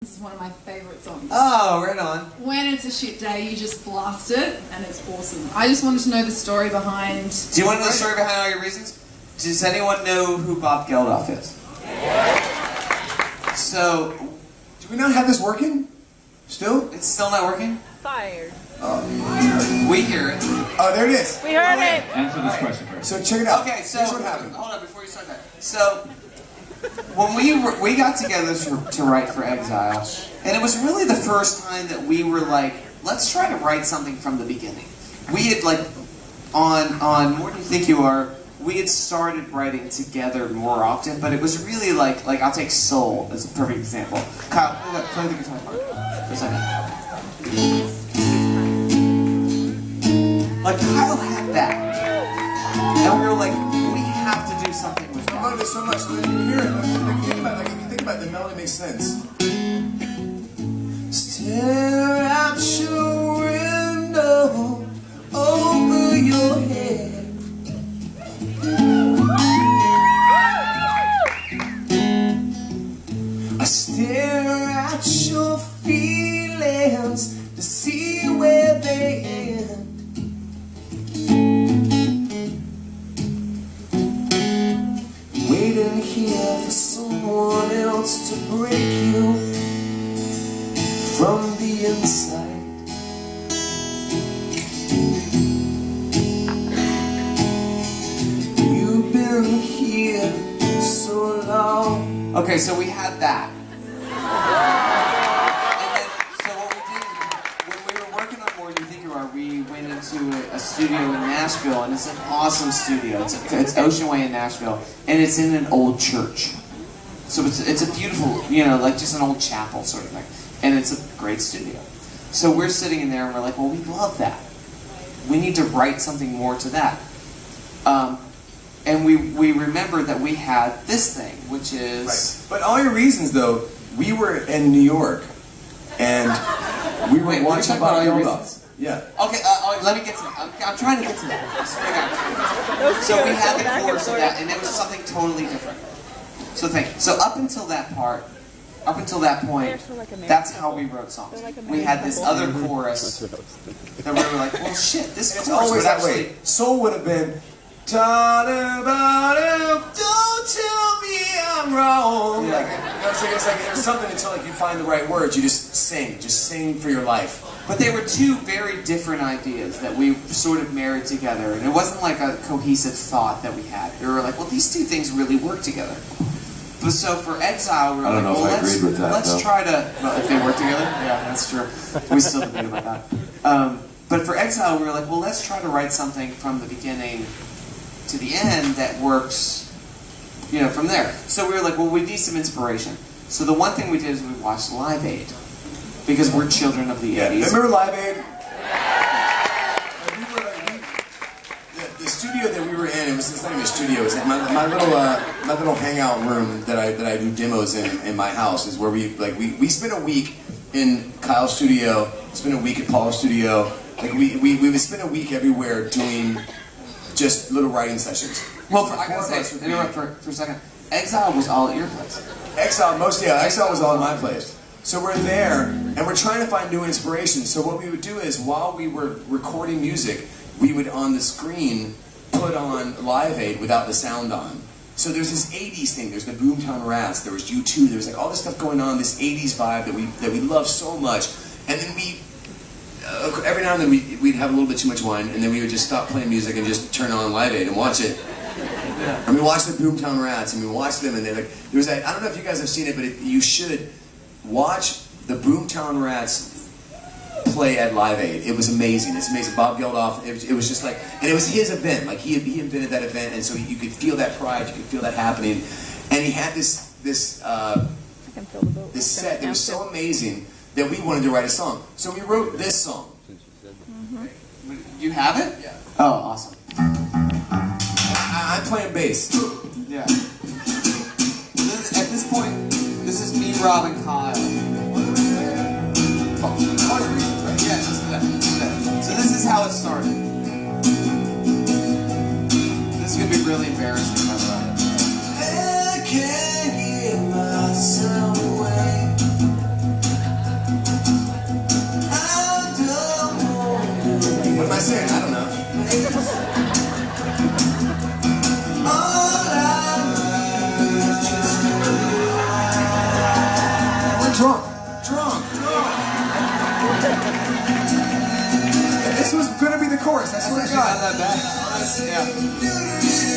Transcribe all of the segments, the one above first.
This is one of my favourite songs. Oh, right on. When it's a shit day, you just blast it, and it's awesome. I just wanted to know the story behind... Do you want to know the story behind all your reasons? Does anyone know who Bob Geldof is? So... Do we not have this working? Still? It's still not working? Fired. Oh. We hear it. Oh, there it is. We heard it. Answer this question first. So check it out. Okay, so... Here's what happened. Hold on, before you start that. So... When we got together to write for Exile, and it was really the first time that we were like, let's try to write something from the beginning. We had like, on More Than You Think You Are, we had started writing together more often, but it was really like I'll take Soul as a perfect example. Kyle, play the guitar part for a second. Like Kyle had that, and we were like, we have to do something with that. I love it so much. When you hear it, if you think about it, the melody makes sense. Stare out your window over your head. I stare at your feelings to see where they end. Waiting here for someone else to break you from the inside. You've been here so long. Okay, so we had that. And then, so what we did, when we were working on More Than You Think You Are, we went into a studio in Nashville, and it's an awesome studio. It's Ocean Way in Nashville, and it's in an old church. So it's a beautiful, like just an old chapel sort of thing. And it's a great studio. So we're sitting in there, and we're like, well, we love that. We need to write something more to that. And we remembered that we had this thing, which is... Right. But all your reasons, though, we were in New York, and we were watching Bob Geldof. Yeah. Okay, let me get to that. I'm trying to get to that. So we had the chorus of that, and it was something totally different. So up until that point, that's how we wrote songs. We had this other chorus that we were like, well, shit, this chorus always would that actually... way. Soul would have been, talk about it, don't tell me I'm wrong. Yeah. It's like it was something until you find the right words. You just sing for your life. But they were two very different ideas that we sort of married together, and it wasn't like a cohesive thought that we had. We were like, well, these two things really work together. But so for Exile, we were like, well, let's try to... Well, if they work together? Yeah, that's true. We still debate about that. But for Exile, we were like, well, let's try to write something from the beginning to the end that works, from there. So we were like, well, we need some inspiration. So the one thing we did is we watched Live Aid. Because we're children of the 80s. Remember Live Aid? The studio that we were in, it's not even a studio, it's my little hangout room that I do demos in my house is where we spent a week in Kyle's studio, spent a week at Paul's studio. We would spend a week everywhere doing just little writing sessions. Well, I gotta say, interrupt for a second. Exile was all at your place. Exile was all at my place. So we're there, and we're trying to find new inspiration. So what we would do is, while we were recording music, we would, on the screen, put on Live Aid without the sound on. So there's this 80s thing, there's the Boomtown Rats, there was U2, there was all this stuff going on, this 80s vibe that we love so much. And then every now and then we'd have a little bit too much wine, and then we would just stop playing music and just turn on Live Aid and watch it. And we watched the Boomtown Rats, and we watched them, and there was that, I don't know if you guys have seen it, but you should watch the Boomtown Rats play at Live Aid. It was amazing. It's amazing. Bob Geldof, it was just and it was his event. He invented that event, and so you could feel that pride, you could feel that happening. And he had this set that was so amazing that we wanted to write a song. So we wrote this song. Mm-hmm. You have it? Yeah. Oh, awesome. I'm playing bass. Yeah. At this point, this is me, Rob, and Kyle. Yeah, just do that. So this is how it started. This is going to be really embarrassing, by the way. I can't get myself away. Drunk. This was gonna be the chorus. I swear to God. Not that bad. Yeah.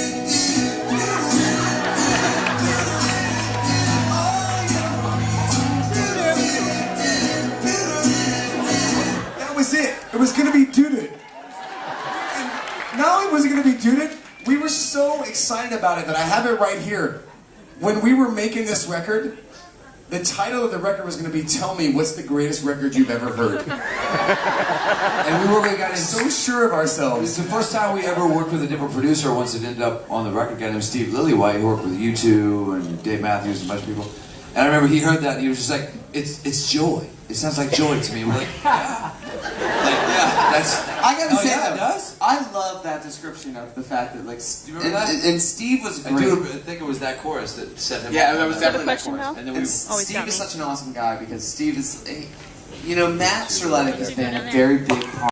That was it. It was gonna be Doo-Doo. Not only was it gonna be Doo-Doo, we were so excited about it that I have it right here. When we were making this record, the title of the record was going to be "Tell Me What's the Greatest Record You've Ever Heard." And we really got So sure of ourselves. It's the first time we ever worked with a different producer once it ended up on the record. A guy named Steve Lillywhite, who worked with U2 and Dave Matthews and a bunch of people. And I remember he heard that and he was just like, it's joy. It sounds like joy to me. We're like, yeah. That's... I gotta say yeah, that it does? I love that description of the fact that, like, you remember that? And Steve was I great. do think it was that chorus that set him Yeah, up that was on definitely that question, chorus. Mel? And then Oh, Steve he's got is me. such an awesome guy because Steve is, you know, Matt Serletic has been a very big part.